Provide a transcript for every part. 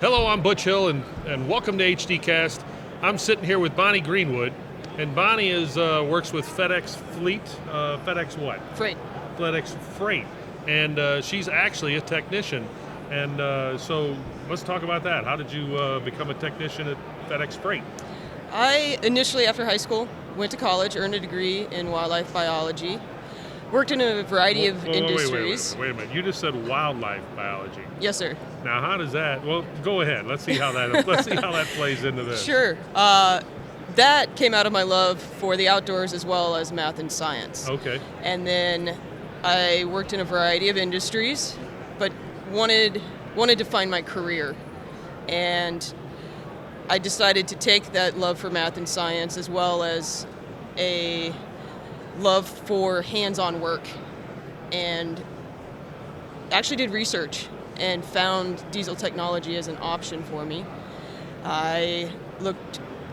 Hello, I'm Butch Hill, and welcome to HDcast. I'm sitting here with Bonnie Greenwood, and Bonnie works with FedEx Fleet. FedEx what? Freight. FedEx Freight, and she's actually a technician. And so let's talk about that. How did you become a technician at FedEx Freight? I initially, after high school, went to college, earned a degree in wildlife biology, worked in a variety of industries. Wait a minute. You just said wildlife biology. Yes, sir. Now, how does that? Well, go ahead. Let's see how that plays into this. Sure. That came out of my love for the outdoors as well as math and science. Okay. And then I worked in a variety of industries, but wanted to find my career. And I decided to take that love for math and science as well as a love for hands-on work, and actually did research and found diesel technology as an option for me. I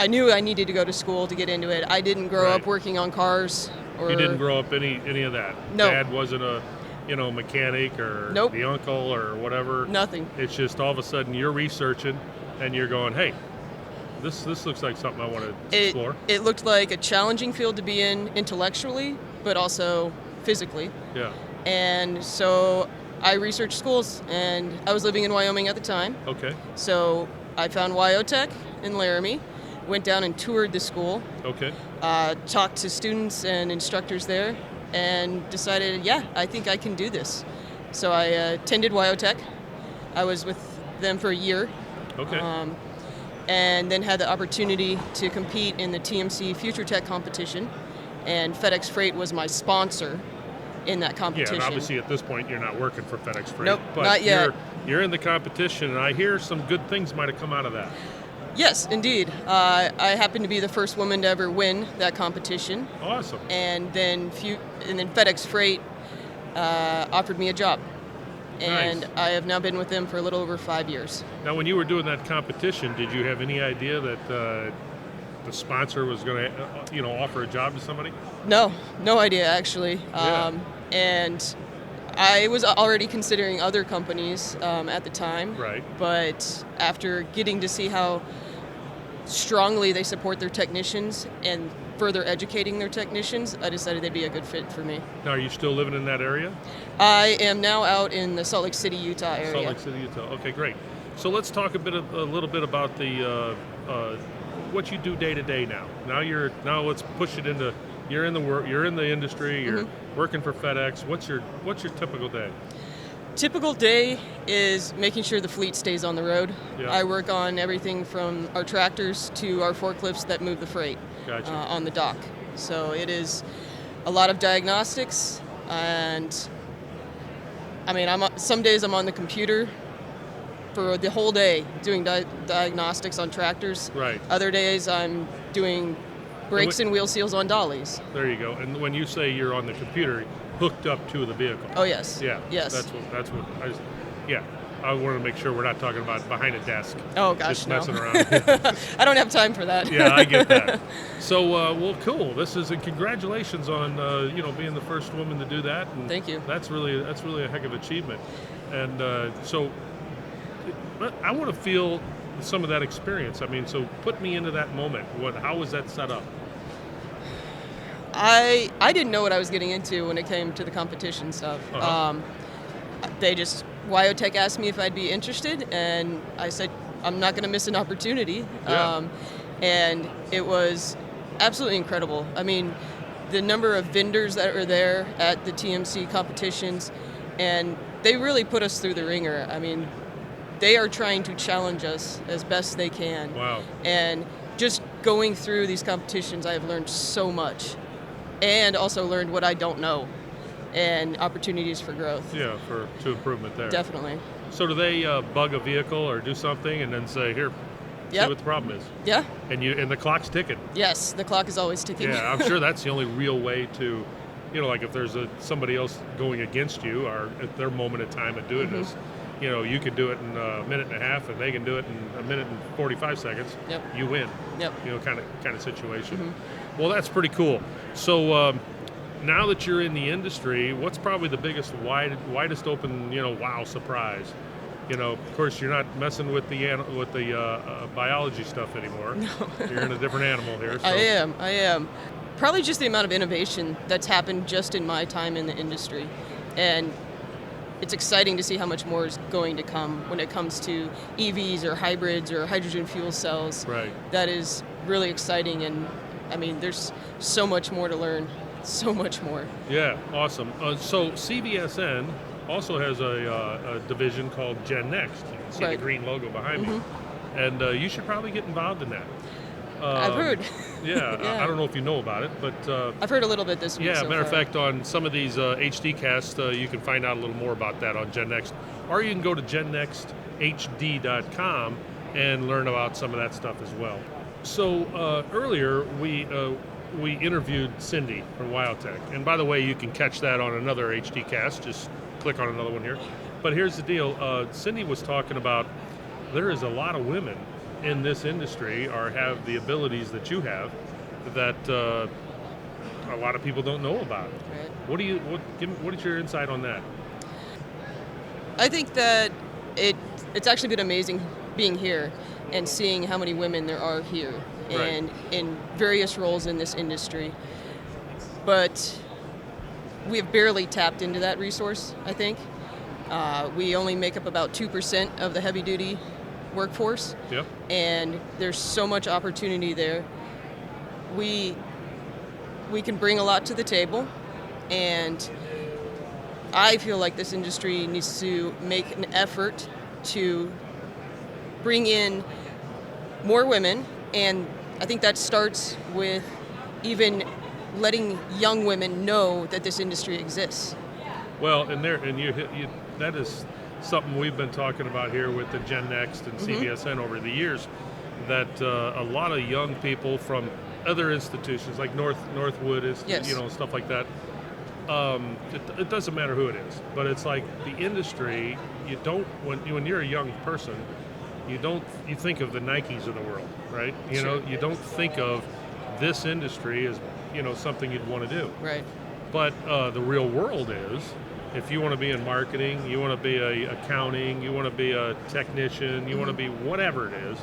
knew I needed to go to school to get into it. I didn't grow up working on cars. You didn't grow up any of that? No. Dad wasn't a mechanic or the uncle or whatever? Nothing. It's just all of a sudden you're researching and you're going, hey, this looks like something I want to explore. It looked like a challenging field to be in intellectually, but also physically. Yeah. And so I researched schools, and I was living in Wyoming at the time. Okay. So I found WyoTech in Laramie, went down and toured the school. Okay. Talked to students and instructors there, and decided, yeah, I think I can do this. So I attended WyoTech. I was with them for a year. Okay. And then had the opportunity to compete in the TMC Future Tech competition, and FedEx Freight was my sponsor in that competition. Yeah, and obviously at this point you're not working for FedEx Freight. Nope, but not yet. You're in the competition, and I hear some good things might have come out of that. Yes, indeed. I happened to be the first woman to ever win that competition. Awesome. And then FedEx Freight offered me a job. And Nice. I have now been with them for a little over 5 years. Now, when you were doing that competition, did you have any idea that the sponsor was going to, offer a job to somebody? No idea actually. Yeah. And I was already considering other companies at the time. Right. But after getting to see how strongly they support their technicians and further educating their technicians, I decided they'd be a good fit for me. Now, are you still living in that area? I am now out in the Salt Lake City, Utah area. Salt Lake City, Utah. Okay, great. So let's talk a little bit about the what you do day to day now. Now let's push it into you're in the industry. You're working for FedEx. What's your typical day? Typical day is making sure the fleet stays on the road. Yeah. I work on everything from our tractors to our forklifts that move the freight. Gotcha. On the dock. So it is a lot of diagnostics, and some days I'm on the computer for the whole day doing diagnostics on tractors. Right. Other days I'm doing brakes and wheel seals on dollies. There you go. And when you say you're on the computer, hooked up to the vehicle. Oh yes. Yeah. Yes. That's what I want to make sure we're not talking about behind a desk. Oh gosh, just messing no. around. I don't have time for that. Yeah, I get that. So, well, cool. And congratulations on being the first woman to do that. And Thank you. That's really a heck of an achievement. And so, I want to feel some of that experience. So put me into that moment. How was that set up? I didn't know what I was getting into when it came to the competition stuff. Uh-huh. WyoTech asked me if I'd be interested, and I said I'm not going to miss an opportunity. Yeah. And it was absolutely incredible. The number of vendors that were there at the TMC competitions, and they really put us through the ringer. They are trying to challenge us as best they can. Wow. And just going through these competitions, I have learned so much, and also learned what I don't know, and opportunities for growth. Yeah, to improvement there. Definitely. So do they bug a vehicle or do something and then say, here, see what the problem is? Yeah. And the clock's ticking. Yes, the clock is always ticking. Yeah, I'm sure that's the only real way to, like if there's somebody else going against you or at their moment of time of doing this, you can do it in a minute and a half and they can do it in a minute and 45 seconds. Yep. You win. Yep. Kind of situation. Well, that's pretty cool. So now that you're in the industry, what's probably the biggest, widest open, wow surprise Of course, you're not messing with the biology stuff anymore. No. You're in a different animal here. So. I am. Probably just the amount of innovation that's happened just in my time in the industry. And it's exciting to see how much more is going to come when it comes to EVs or hybrids or hydrogen fuel cells. Right. That is really exciting, and I mean, there's so much more to learn, so much more. Yeah, awesome. So CVSN also has a division called GenNext. You can see the green logo behind me. And you should probably get involved in that. I've heard. Yeah, Yeah. I don't know if you know about it, but... I've heard a little bit this week. Yeah, so matter of far. fact, on some of these HD casts, you can find out a little more about that on GenNext. Or you can go to gennexthd.com and learn about some of that stuff as well. So earlier, we interviewed Cindy from WyoTech. And by the way, you can catch that on another HD cast. Just click on another one here. But here's the deal. Cindy was talking about there is a lot of women in this industry or have the abilities that you have that a lot of people don't know about. Right. What is your insight on that? I think that it's actually been amazing being here and seeing how many women there are here and in various roles in this industry. But we have barely tapped into that resource, I think. We only make up about 2% of the heavy-duty workforce, Yep. and there's so much opportunity there. We can bring a lot to the table, and I feel like this industry needs to make an effort to bring in more women, and I think that starts with even letting young women know that this industry exists. Well, that is something we've been talking about here with the GenNext and CVSN over the years, that a lot of young people from other institutions like Northwood is, Yes. Stuff like that. It doesn't matter who it is, but it's like the industry. You don't when you're a young person, you think of the Nikes of the world, right? Sure. You don't think of this industry as something you'd want to do. Right. But the real world is, if you want to be in marketing, you want to be a accounting, you want to be a technician, you want to be whatever it is,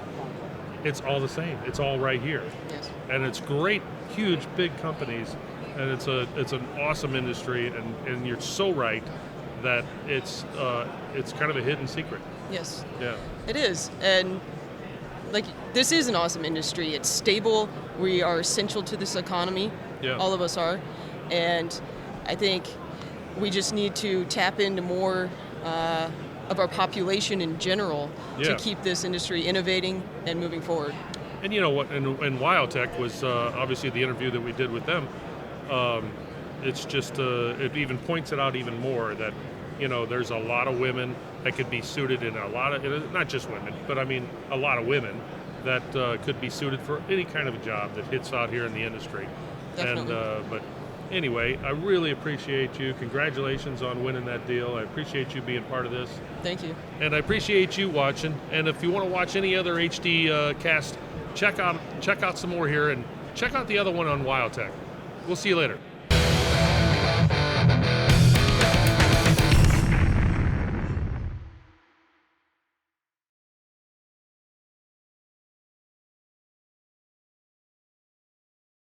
it's all the same. It's all right here. Yes. And it's great, huge, big companies, and it's an awesome industry, and you're so right that it's kind of a hidden secret. Yes. Yeah. It is, and this is an awesome industry. It's stable. We are essential to this economy. Yeah. All of us are, and I think we just need to tap into more of our population in general to keep this industry innovating and moving forward. And you know what? And WyoTech was obviously the interview that we did with them. It's just it even points it out even more that there's a lot of women that could be suited in a lot of, not just women, but I mean a lot of women that could be suited for any kind of a job that hits out here in the industry. Definitely. And but anyway, I really appreciate you. Congratulations on winning that deal. I appreciate you being part of this. Thank you. And I appreciate you watching. And if you want to watch any other HD cast, check out some more here, and check out the other one on WyoTech. We'll see you later.